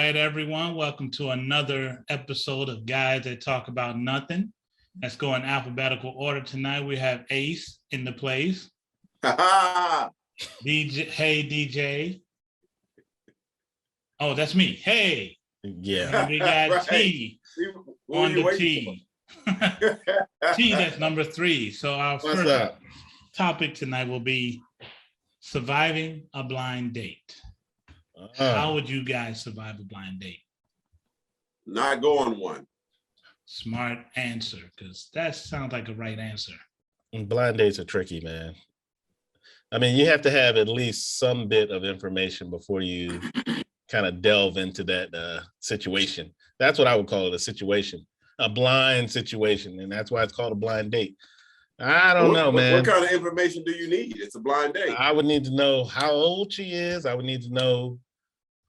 right, everyone. Welcome to another episode of Guys That Talk About Nothing. Let's go in alphabetical order tonight. We have Ace in the place. DJ, hey DJ. Oh, that's me. Hey. Yeah. We got right. T on the T. T, that's number 3. So our first topic tonight will be surviving a blind date. How would you guys survive a blind date? Not go on one. Smart answer, because that sounds like a right answer. Blind dates are tricky, man. I mean, you have to have at least some bit of information before you kind of delve into that situation. That's what I would call it, a situation, a blind situation. And that's why it's called a blind date. I don't know, man. What kind of information do you need? It's a blind date. I would need to know how old she is. I would need to know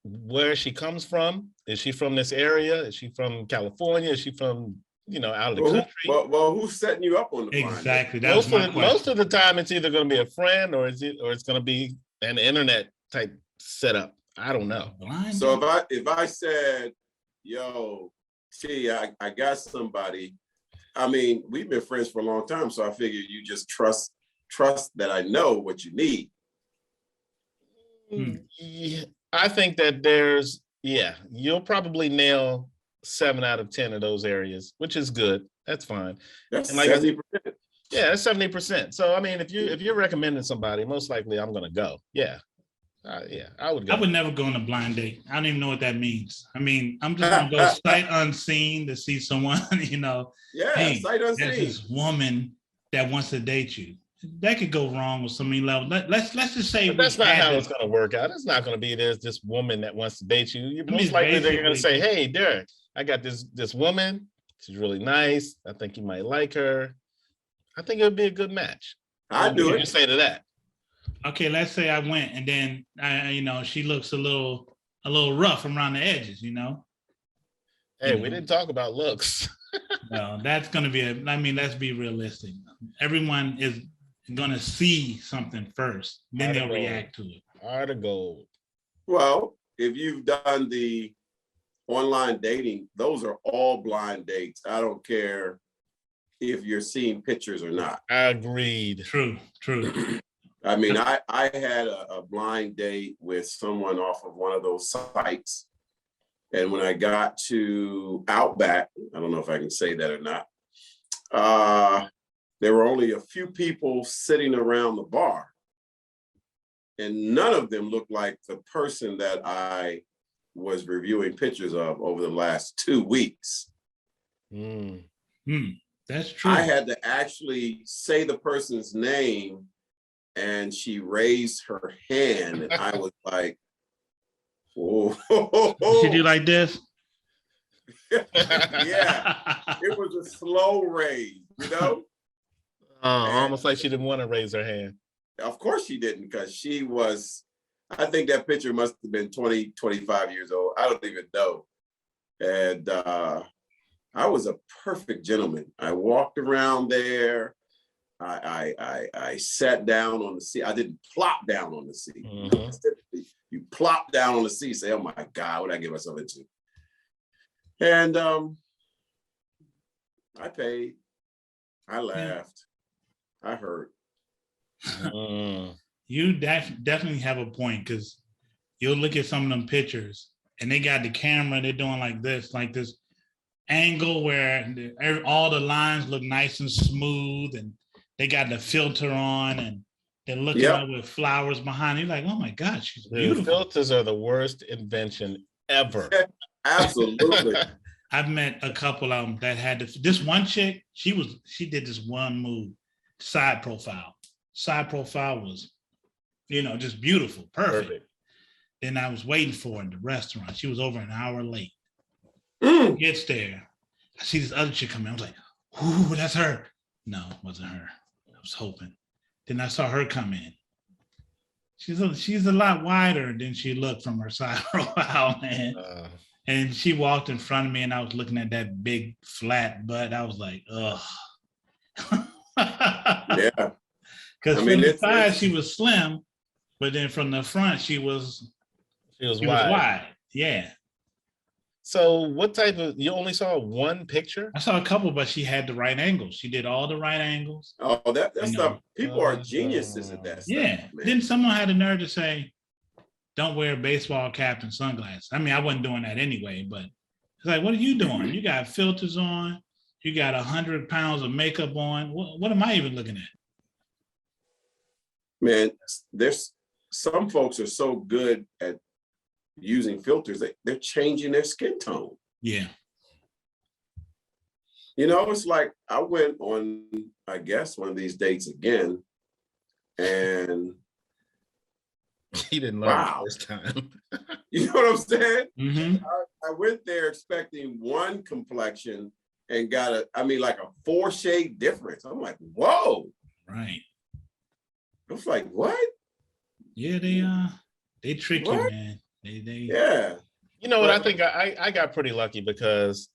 where she comes from. Is she from this area? Is she from California? Is she from, out of the country? Well, who's setting you up on the blind date? Exactly. That was my question. Most of the time, it's either going to be a friend or it's going to be an internet type setup. I don't know. So if I said, yo, T, I got somebody. I mean, we've been friends for a long time, so I figure you just trust that I know what you need. Yeah, I think that you'll probably nail 7 out of 10 of those areas, which is good. That's fine. That's like 70%. Yeah, that's 70%. So I mean, if you're recommending somebody, most likely I'm gonna go. Yeah. I would go. I would never go on a blind date. I don't even know what that means. I mean, I'm just gonna go sight unseen to see someone, Yeah, hey, sight unseen. there's this woman that wants to date you. That could go wrong with so many levels. Let's just say that's not how it's gonna work out. It's not gonna be there's this woman that wants to date you. Most likely they're gonna say, hey, Derek, I got this woman. She's really nice. I think you might like her. I think it would be a good match. I'd do it. You say to that. Okay, let's say I went and then she looks a little rough around the edges, Hey, we didn't talk about looks. Well, that's gonna be let's be realistic. Everyone is gonna see something first, then they'll react to it. Heart of gold. Well, if you've done the online dating, those are all blind dates. I don't care if you're seeing pictures or not. Agreed. True. I mean, I had a blind date with someone off of one of those sites. And when I got to Outback, I don't know if I can say that or not, there were only a few people sitting around the bar. And none of them looked like the person that I was reviewing pictures of over the last 2 weeks. That's true. I had to actually say the person's name, and she raised her hand, and I was like, "Whoa!" She do like this? Yeah, it was a slow raise, Almost like she didn't want to raise her hand. Of course she didn't, because she was. I think that picture must have been 20, 25 years old. I don't even know. And I was a perfect gentleman. I walked around there. I sat down on the seat. I didn't plop down on the seat. Mm-hmm. You plop down on the seat, say, "Oh my God, what did I get myself into?" And I paid. I laughed. I hurt. You definitely have a point, because you'll look at some of them pictures and they got the camera, they're doing like this angle where all the lines look nice and smooth, and they got the filter on, and they're looking up with flowers behind. You're like, oh my God, she's beautiful. The filters are the worst invention ever. Absolutely. I've met a couple of them that had this one chick. She did this one move, side profile. Side profile was, just beautiful, perfect. Then I was waiting for her in the restaurant. She was over an hour late. Gets there. I see this other chick come in. I was like, ooh, that's her. No, it wasn't her. I was hoping. Then I saw her come in. She's a lot wider than she looked from her side profile, man. And she walked in front of me, and I was looking at that big flat butt. I was like, ugh. Yeah. Because from the side she was slim, but then from the front she was wide. Yeah. So what type of, you only saw one picture? I saw a couple, but she had the right angles. She did all the right angles. Oh, that You stuff. know. People are geniuses at that stuff. Yeah. Man. Then someone had the nerve to say, don't wear a baseball cap and sunglasses. I mean, I wasn't doing that anyway, but it's like, what are you doing? You got filters on. You got 100 pounds of makeup on. What am I even looking at? Man, there's some folks are so good at using filters, they're changing their skin tone. Yeah. You know, it's like I went on, I guess, one of these dates again, and He didn't learn the first time. You know what I'm saying? Mm-hmm. I went there expecting one complexion and got like a 4-shade difference. I'm like, whoa. Right. I was like, what? Yeah, they trick you, man. They Yeah. You know what? I think I got pretty lucky because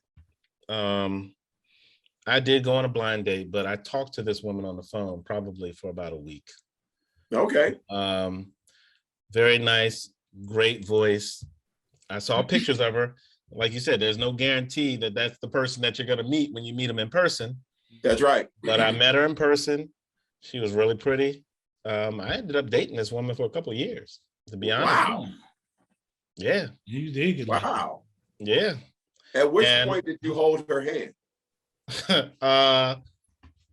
I did go on a blind date, but I talked to this woman on the phone probably for about a week. Okay. Very nice, great voice. I saw pictures of her. Like you said, there's no guarantee that that's the person that you're going to meet when you meet them in person. That's right. But I met her in person. She was really pretty. I ended up dating this woman for a couple of years, to be honest. Wow. Yeah. You did get wow. Yeah. At which point did you hold her hand?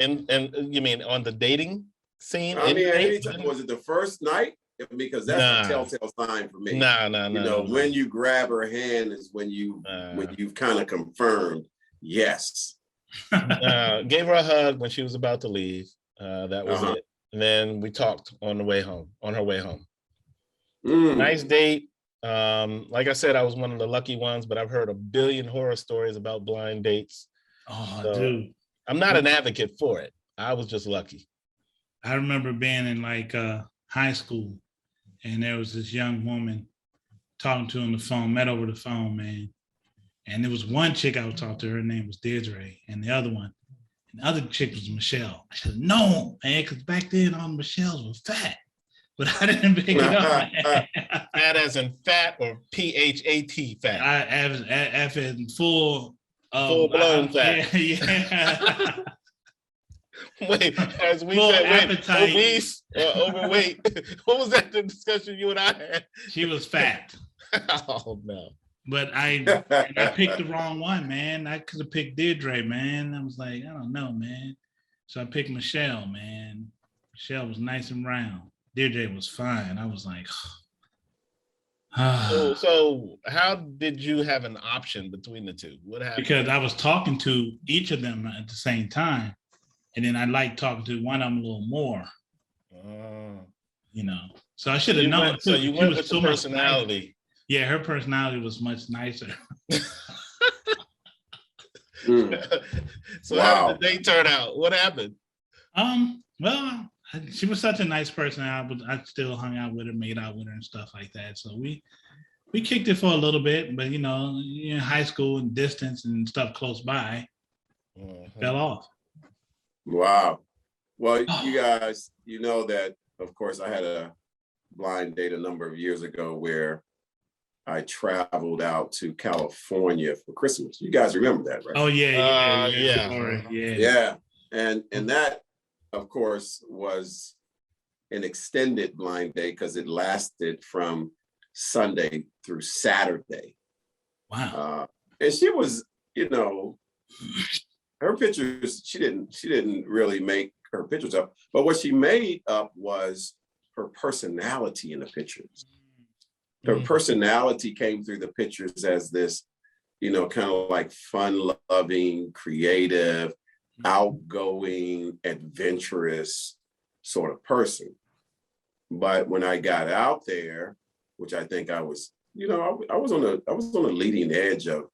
And you mean on the dating scene? I mean, anytime, was it the first night? Because that's a telltale sign for me. No. When you grab her hand is when you've kind of confirmed, yes. Gave her a hug when she was about to leave. That was it. And then we talked on her way home. Nice date. Like I said, I was one of the lucky ones, but I've heard a billion horror stories about blind dates. Oh, so dude. I'm not an advocate for it. I was just lucky. I remember being in high school, and there was this young woman talking to on the phone, met over the phone, man. And there was one chick I was talking to, her name was Deirdre, and the other chick was Michelle. I said, no, man, because back then all the Michelles were fat. But I didn't pick it up. Fat as in fat or PHAT fat? F as in full blown fat. Yeah. Wait, as we full said, appetite. Obese or overweight. What was that the discussion you and I had? She was fat. Oh no. But I picked the wrong one, man. I could have picked Deirdre, man. I was like, I don't know, man. So I picked Michelle, man. Michelle was nice and round. Deirdre was fine. I was like, so how did you have an option between the two? What happened? Because I was talking to each of them at the same time. And then I liked talking to one of them a little more. So I should have known. So you went with the personality. Yeah, her personality was much nicer. So how did the date turn out? What happened? Well, she was such a nice person. I still hung out with her, made out with her and stuff like that. So we kicked it for a little bit, but in high school and distance and stuff close by, fell off. Wow. Well, you guys, you know that, of course, I had a blind date a number of years ago where I traveled out to California for Christmas. You guys remember that, right? Oh, yeah. Yeah. And that, of course, was an extended blind date because it lasted from Sunday through Saturday. Wow. And she was, her pictures, she didn't really make her pictures up, but what she made up was her personality in the pictures. Her personality came through the pictures as this, kind of like fun-loving, creative, outgoing, adventurous sort of person. But when I got out there, which I think I was, I was on the leading edge of,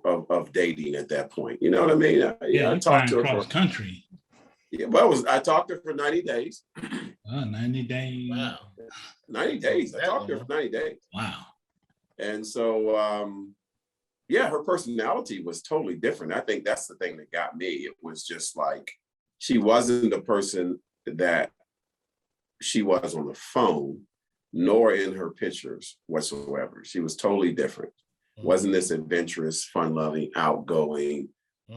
of dating at that point. You know what I mean? I talked to her across country. Yeah, well, I talked to her for 90 days. 90 days. Wow. 90 days. I talked to her for 90 days. Wow. And so, her personality was totally different. I think that's the thing that got me. It was just like, she wasn't the person that she was on the phone, nor in her pictures whatsoever. She was totally different. wasn't this adventurous, fun-loving, outgoing.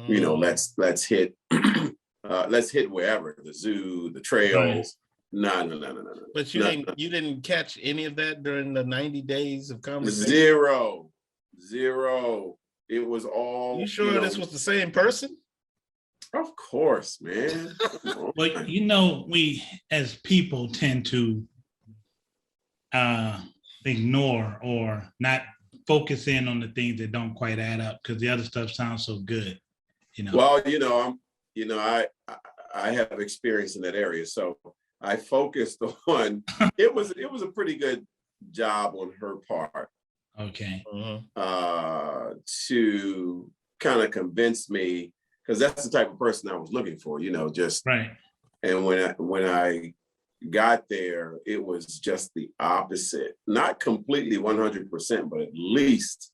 You know, let's hit wherever, the zoo, the trails. No. But you didn't catch any of that during the 90 days of conversation? Zero. It was all. You sure this was the same person? Of course, man. But you know, we as people tend to ignore or not focus in on the things that don't quite add up because the other stuff sounds so good. You know. Well, I have experience in that area, so I focused on. It was a pretty good job on her part. Okay. To kind of convince me, because that's the type of person I was looking for, just right. And when I got there, it was just the opposite. Not completely 100%, but at least,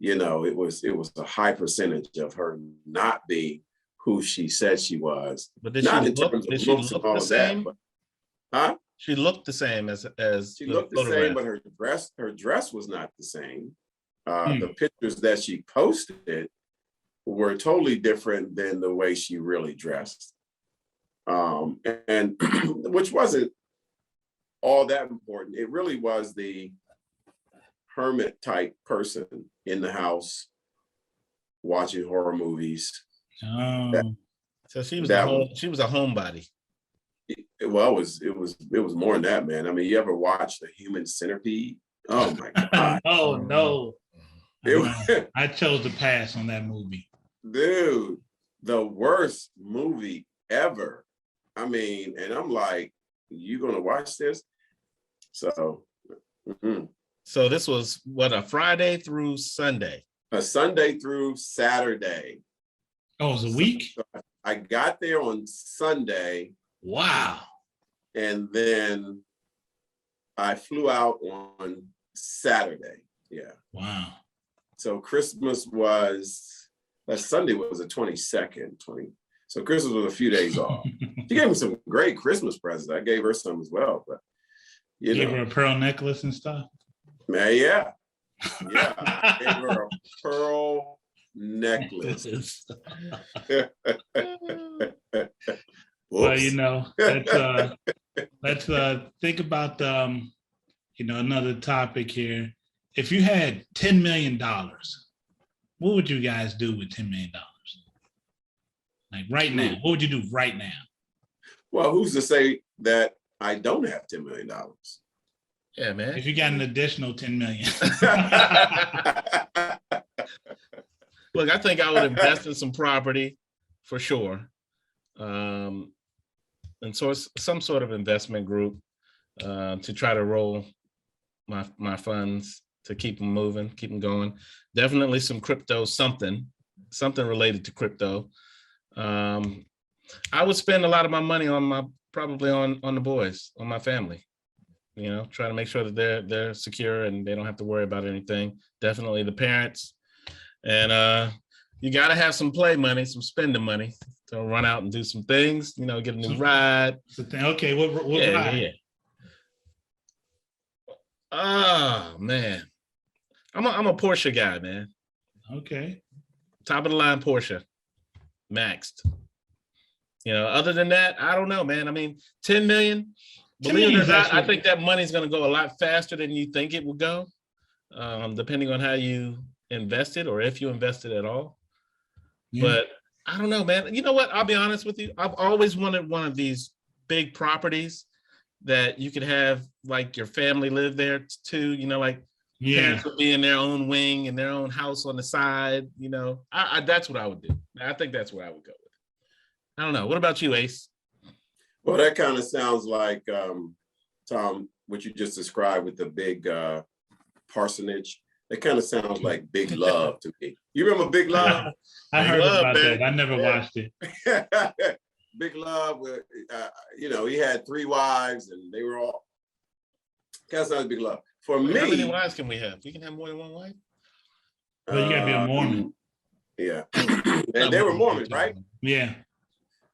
it was a high percentage of her not being who she said she was. But did she look the same? Huh? She looked the same as she looked the same, but her dress was not the same. The pictures that she posted were totally different than the way she really dressed. And which wasn't all that important. It really was the hermit type person in the house watching horror movies. So she was a homebody. Well, it was more than that, man. I mean, you ever watch The Human Centipede? Oh my God. Oh no. I chose to pass on that movie. Dude, the worst movie ever. I mean, and I'm like, you gonna watch this? So So this was what, a Friday through Sunday? A Sunday through Saturday. Oh, it was a week? So I got there on Sunday. Wow. And then I flew out on Saturday. Yeah. Wow. So Christmas Sunday was the 22nd. So Christmas was a few days off. She gave me some great Christmas presents. I gave her some as well, but you gave her a pearl necklace and stuff? Man, yeah. I gave her a pearl necklace. Well, let's think about another topic here. If you had $10 million, what would you guys do with $10 million? Like right now, what would you do right now? Well, who's to say that I don't have $10 million? Yeah, man. If you got an additional 10 million. Look, I think I would invest in some property for sure. And so it's some sort of investment group to try to roll my funds to keep them moving, keep them going. Definitely some crypto, something related to crypto. I would spend a lot of my money on the boys, on my family. Trying to make sure that they're secure and they don't have to worry about anything. Definitely the parents. And you got to have some play money, some spending money to run out and do some things, get a new ride. Okay, what ride? Yeah. Oh, man. I'm a Porsche guy, man. Okay. Top of the line Porsche. Maxed. Other than that, I don't know, man. I mean, 10 million. Believe it or not, I think that money's going to go a lot faster than you think it will go, depending on how you invest it or if you invest it at all. Yeah. But I don't know, man. You know what? I'll be honest with you. I've always wanted one of these big properties that you could have like your family live there too. Parents would be in their own wing and their own house on the side. That's what I would do. I think that's where I would go with it. I don't know. What about you, Ace? Well, that kind of sounds like, Tom, what you just described with the big parsonage. That kind of sounds like Big Love to me. You remember Big Love? I heard about that. I never watched it. Big Love, he had 3 wives and they were all, kind of sounds Big Love. For me. How many wives can we have? We can have more than one wife? Well, you gotta be a Mormon. Yeah. And they were Mormon, right? Yeah.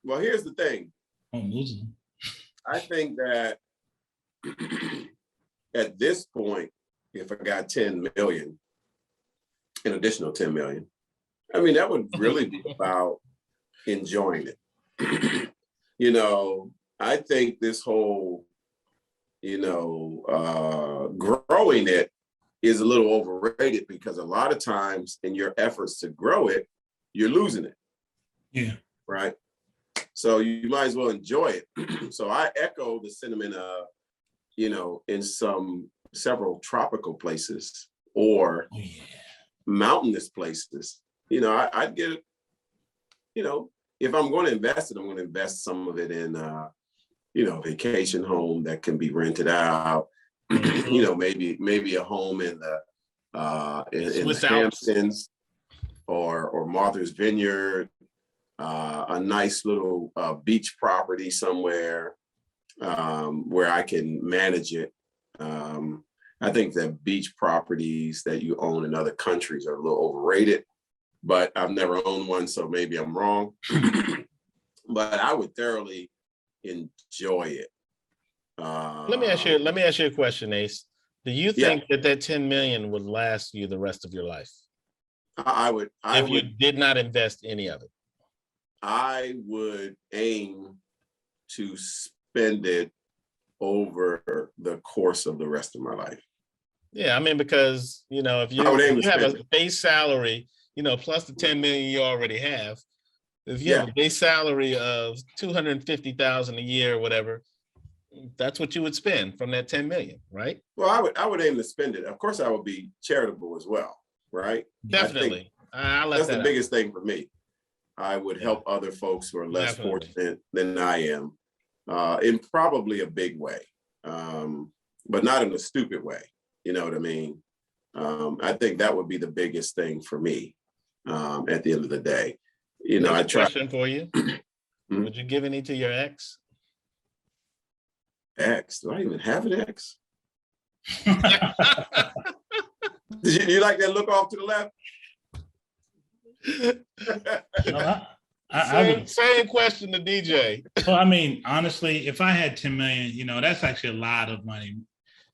Well, here's the thing. Oh, Muslim. I think that at this point, if I got 10 million, an additional 10 million. I mean, that would really be about enjoying it. You know, I think this whole, you know, growing it is a little overrated, because a lot of times in your efforts to grow it, you're losing it. Yeah. Right. So you might as well enjoy it. So I echo the sentiment of, you know, in several tropical places or mountainous places, you know, I'd get it, you know, if I'm going to invest it, I'm going to invest some of it in, you know, vacation home that can be rented out, you know, maybe a home in the Hamptons or Martha's Vineyard, a nice little beach property somewhere where I can manage it. I think that beach properties that you own in other countries are a little overrated, but I've never owned one, so maybe I'm wrong. But I would thoroughly enjoy it. Let me ask you a question, Ace. Do you think that 10 million would last you the rest of your life? I would. If you did not invest any of it? I would aim to spend it over the course of the rest of my life. Yeah, I mean, because, you know, if you have a base salary, you know, plus the 10 million you already have, if you have a base salary of 250,000 a year or whatever, that's what you would spend from that 10 million, right? Well, I would aim to spend it. Of course, I would be charitable as well, right? Definitely. That's the biggest thing for me. I would help other folks who are less fortunate than I am, in probably a big way, but not in a stupid way. You know what I mean? I think that would be the biggest thing for me at the end of the day. You know, I try. Question for you. Would you give any to your ex? Ex? Do I even have an ex? Did you like that look off to the left? Same question to DJ. Well, I mean, honestly, if I had 10 million, you know, that's actually a lot of money,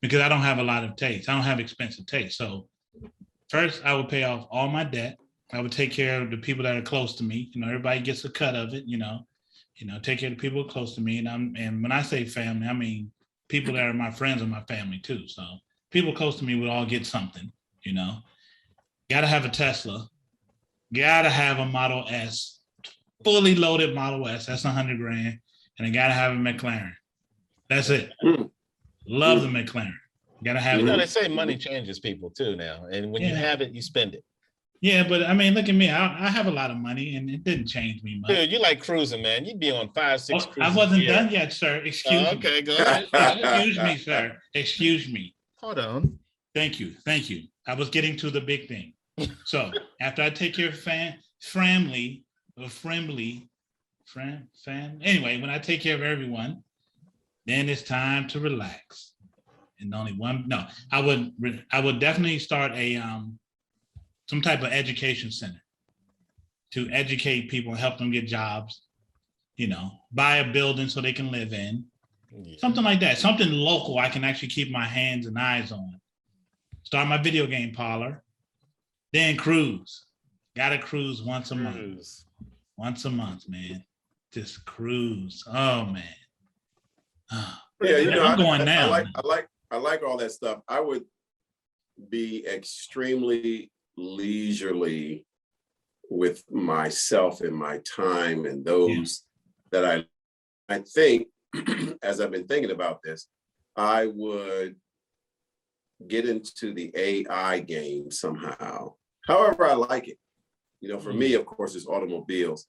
because I don't have a lot of taste. I don't have expensive taste. So first, I would pay off all my debt. I would take care of the people that are close to me. You know, everybody gets a cut of it. You know, take care of the people close to me. And when I say family, I mean people that are my friends and my family too. So people close to me would all get something. You know, got to have a Tesla. Got to have a Model S, fully loaded Model S. That's $100 grand, and I got to have a McLaren. That's it. Love the McLaren. Got to have. You know, they say money changes people too now, and when you have it, you spend it. Yeah, but I mean, look at me. I have a lot of money, and it didn't change me much. Dude, you like cruising, man. You'd be on 5, 6 cruises. I wasn't done yet, sir. Excuse me. Okay, go ahead. Excuse me, sir. Excuse me. Hold on. Thank you. I was getting to the big thing. So after I take care of family, anyway, when I take care of everyone, then it's time to relax. And I would definitely start a some type of education center to educate people and help them get jobs, you know, buy a building so they can live in, something like that, something local I can actually keep my hands and eyes on. Start my video game parlor, then cruise. Gotta cruise once a month. Once a month, man. Just cruise. Oh man. Yeah, you know, I'm going now. I like all that stuff. I would be extremely leisurely with myself and my time and those that I think, as I've been thinking about this, I would get into the AI game somehow. However, I like it. You know, for me, of course, it's automobiles.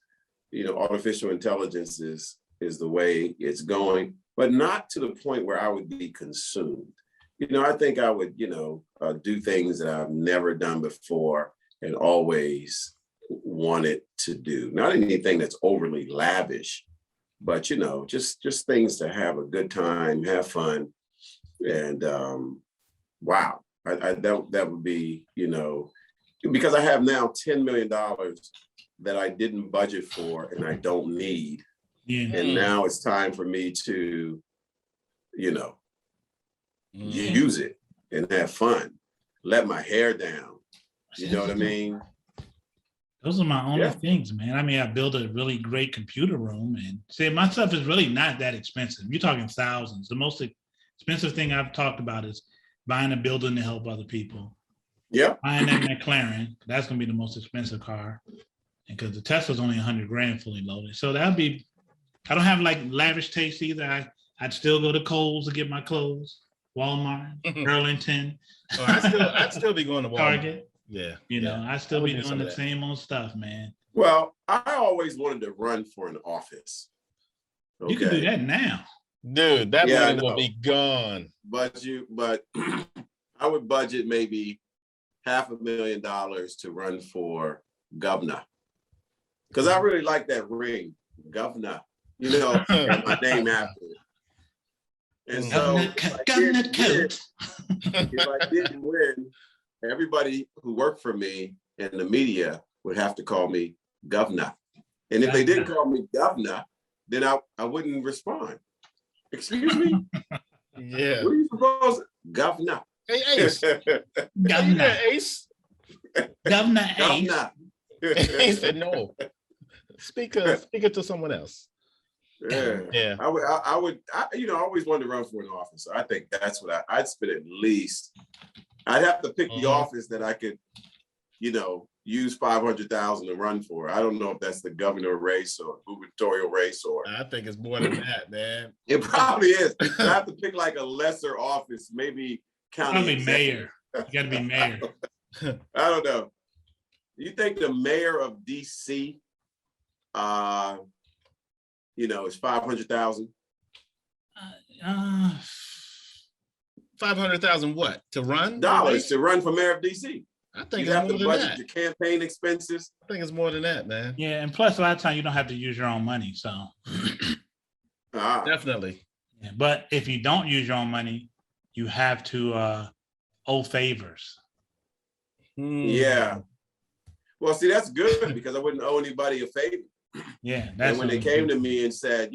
You know, artificial intelligence is the way it's going, but not to the point where I would be consumed. You know, I think I would, you know, do things that I've never done before and always wanted to do. Not anything that's overly lavish, but, you know, just things to have a good time, have fun. And wow, that would be, you know, because I have now $10 million that I didn't budget for and I don't need. Yeah. And now it's time for me to, you know, use it and have fun, let my hair down, You know what I mean? Those are my only Yeah. things, man. I mean, I built a really great computer room, and see, my stuff is really not that expensive. You're talking thousands. The most expensive thing I've talked about is buying a building to help other people. Yeah. Buying that McLaren, that's gonna be the most expensive car, and because the Tesla's only $100,000 fully loaded. So that'd be. I don't have like lavish taste either. I'd still go to Kohl's to get my clothes, Walmart, Burlington. Oh, I'd still be going to Walmart. Target. Yeah. You know, I still would be do doing some of the that. same old stuff, man. Well, I always wanted to run for an office. You can do that now. Dude, that Yeah, I money will know. be gone. But I would budget maybe $500,000 to run for governor. Because I really like that ring, governor. You know, and my name after it. And so Governor Coat. if I didn't win, everybody who worked for me in the media would have to call me governor. And if they didn't call me governor, then I wouldn't respond. Excuse me? Yeah. What are you supposed to? Governor. Hey, Ace. Governor. Ace. Governor Ace. Governor. He said no. Speak it to someone else. Yeah. Yeah. I always wanted to run for an office. So I think that's what I'd spend at least. I'd have to pick the office that I could, use 500,000 to run for. I don't know if that's the governor race or gubernatorial race or. I think it's more than that, man. It probably is. I have to pick like a lesser office, maybe county. Probably mayor. You got to be mayor. I don't know. You think the mayor of DC, is 500,000? 500,000 what? To run? Dollars to run for mayor of DC. I think You it's have more to than budget that. your campaign expenses. I think it's more than that, man. Yeah, and plus a lot of times you don't have to use your own money. So, Definitely. yeah. But if you don't use your own money, you have to owe favors. Yeah. Well, see, that's good because I wouldn't owe anybody a favor. Yeah, that's And when they came to me and said,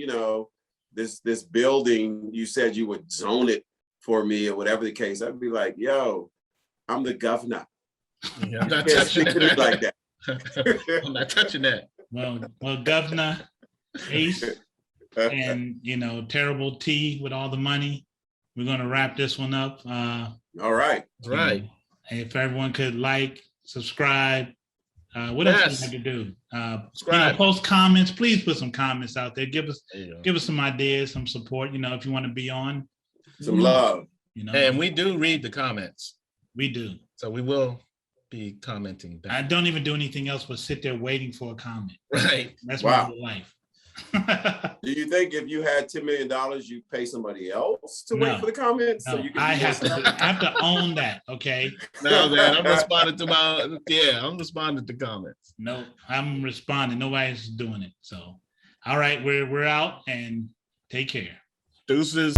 this building, you said you would zone it for me or whatever the case, I'd be like, yo, I'm the governor. Yeah, I'm not Can't touching speak to it that. like that. I'm not touching that. Well, Governor Ace and Terrible T with all the money. We're gonna wrap this one up. All right. Right. If everyone could subscribe. What else Yes. do we have to do? Subscribe. Post comments. Please put some comments out there. Give us There you go. give us some ideas, some support. If you want to be on. Some love. And we do read the comments. We do. So we will be commenting back. I don't even do anything else but sit there waiting for a comment. Right. That's Wow. my life. Do you think if you had $10 million, you'd pay somebody else to No. wait for the comments? No, So you can I do have this? to. I have to own that. Okay. No, man, I'm responding to comments. No, I'm responding. Nobody's doing it. So, all right, we're out and take care. Deuces.